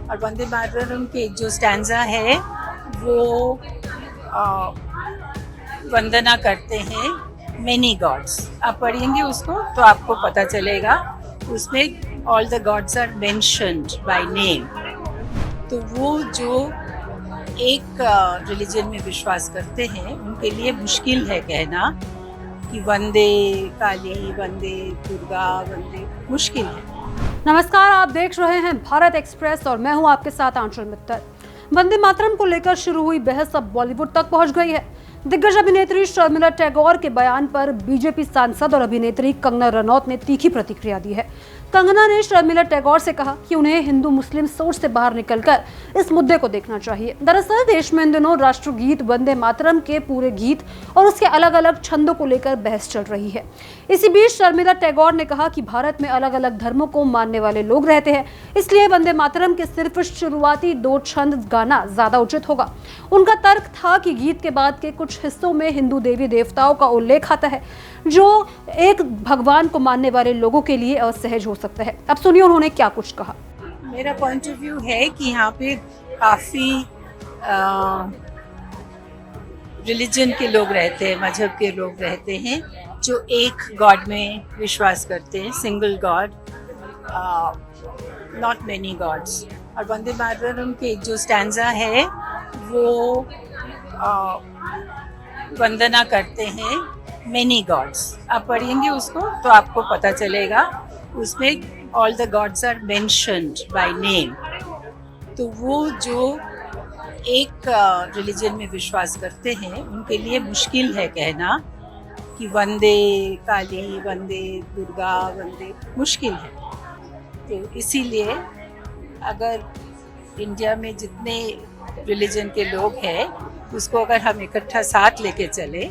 और वंदे मातरम के जो स्टैंजा है वो वंदना करते हैं मेनी गॉड्स। आप पढ़ेंगे उसको तो आपको पता चलेगा, उसमें all the gods are mentioned by name. तो वो जो एक रिलीजन में विश्वास करते हैं उनके लिए मुश्किल है कहना कि वंदे काली, वंदे दुर्गा, वंदे, मुश्किल है। नमस्कार, आप देख रहे हैं भारत एक्सप्रेस और मैं हूं आपके साथ आंचल मित्तल। वंदे मातरम को लेकर शुरू हुई बहस अब बॉलीवुड तक पहुंच गई है। दिग्गज अभिनेत्री शर्मिला टैगोर के बयान पर बीजेपी सांसद और अभिनेत्री कंगना रनौत ने तीखी प्रतिक्रिया दी है। कंगना ने शर्मिला टैगोर से कहा कि उन्हें हिंदू मुस्लिम सोच से बाहर निकलकर इस मुद्दे को देखना चाहिए। दरअसल देश में इन दिनों राष्ट्रगीत वंदे मातरम के पूरे गीत और उसके अलग अलग छंदों को लेकर बहस चल रही है। इसी बीच शर्मिला टैगोर ने कहा कि भारत में अलग अलग धर्मों को मानने वाले लोग रहते हैं, इसलिए वंदे मातरम के सिर्फ शुरुआती 2 छंद गाना ज्यादा उचित होगा। उनका तर्क था कि गीत के बाद के कुछ हिस्सों में हिंदू देवी देवताओं का उल्लेख आता है, जो एक भगवान को मानने वाले लोगों के लिए असहज हो सकता है। अब सुनिए उन्होंने क्या कुछ कहा। मेरा पॉइंट ऑफ व्यू है कि यहाँ पे काफ़ी रिलीजन के लोग रहते हैं, मजहब के लोग रहते हैं जो एक गॉड में विश्वास करते हैं, single God, not many God's. और वंदे मातरम के जो स्टैंजा है वो वंदना करते हैं मेनी गॉड्स। आप पढ़ेंगे उसको तो आपको पता चलेगा, उसमें all the gods are mentioned by name. तो वो जो एक रिलीजन में विश्वास करते हैं उनके लिए मुश्किल है कहना कि वंदे काली, वंदे दुर्गा, वंदे, मुश्किल है। तो इसीलिए अगर इंडिया में जितने रिलीजन के लोग हैं उसको अगर हम इकट्ठा साथ लेके चले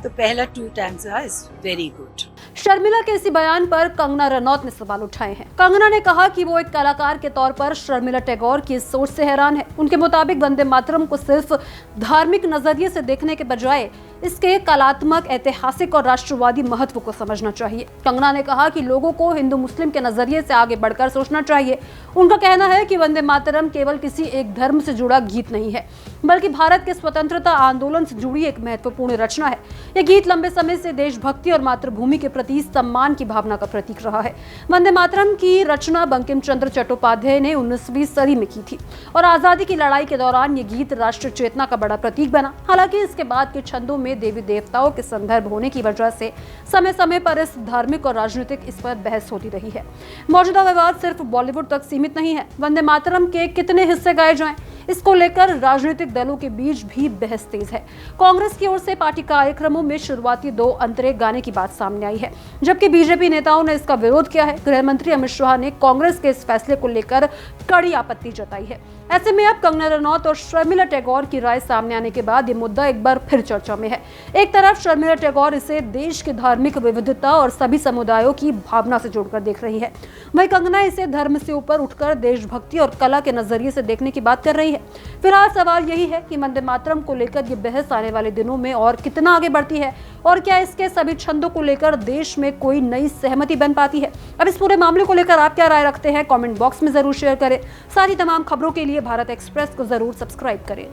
तो पहला 2 stanza is very good. Sharmila के इसी बयान पर कंगना रनौत ने सवाल उठाए हैं। कंगना ने कहा कि वो एक कलाकार के तौर पर शर्मिला टैगोर की इस सोच से हैरान है। उनके मुताबिक वंदे मातरम को सिर्फ धार्मिक नजरिए से देखने के बजाय इसके कलात्मक, ऐतिहासिक और राष्ट्रवादी महत्व को समझना चाहिए। कंगना ने कहा कि लोगों को हिंदू मुस्लिम के नजरिए से आगे बढ़कर सोचना चाहिए। उनका कहना है कि वंदे मातरम केवल किसी एक धर्म से जुड़ा गीत नहीं है, बल्कि भारत के स्वतंत्रता आंदोलन से जुड़ी एक महत्वपूर्ण रचना है। यह गीत लंबे समय से देशभक्ति और मातृभूमि के प्रति सम्मान की भावना का प्रतीक रहा है। वंदे मातरम की रचना बंकिम चंद्र चट्टोपाध्याय ने 19वीं सदी में की थी और आजादी की लड़ाई के दौरान ये गीत राष्ट्र चेतना का बड़ा प्रतीक बना। हालांकि इसके बाद के छंदों में देवी देवताओं के संदर्भ होने की वजह से समय समय पर इस धार्मिक और राजनीतिक इस पर बहस होती रही है। मौजूदा विवाद सिर्फ बॉलीवुड तक सीमित नहीं है। वंदे मातरम के कितने हिस्से गाए जाएं, इसको लेकर राजनीतिक दलों के बीच भी बहस तेज है। कांग्रेस की ओर से पार्टी कार्यक्रमों में शुरुआती 2 अंतरे गाने की बात सामने आई है, जबकि बीजेपी नेताओं ने इसका विरोध किया है। गृह मंत्री अमित शाह ने कांग्रेस के इस फैसले को लेकर कड़ी आपत्ति जताई है। ऐसे में अब कंगना रनौत और शर्मिला टैगोर की राय सामने आने के बाद ये मुद्दा एक बार फिर चर्चा में है। एक तरफ शर्मिला टैगोर इसे देश की धार्मिक विविधता और सभी समुदायों की भावना से जोड़कर देख रही है, वहीं कंगना इसे धर्म से ऊपर उठकर देशभक्ति और कला के नजरिए से देखने की बात कर रही है। फिलहाल सवाल यही है कि वंदे मातरम को लेकर ये बहस आने वाले दिनों में और कितना आगे बढ़ती है और क्या इसके सभी छंदों को लेकर देश में कोई नई सहमति बन पाती है। अब इस पूरे मामले को लेकर आप क्या राय रखते हैं, कमेंट बॉक्स में जरूर शेयर करें। सारी तमाम खबरों के लिए भारत एक्सप्रेस को जरूर सब्सक्राइब करें।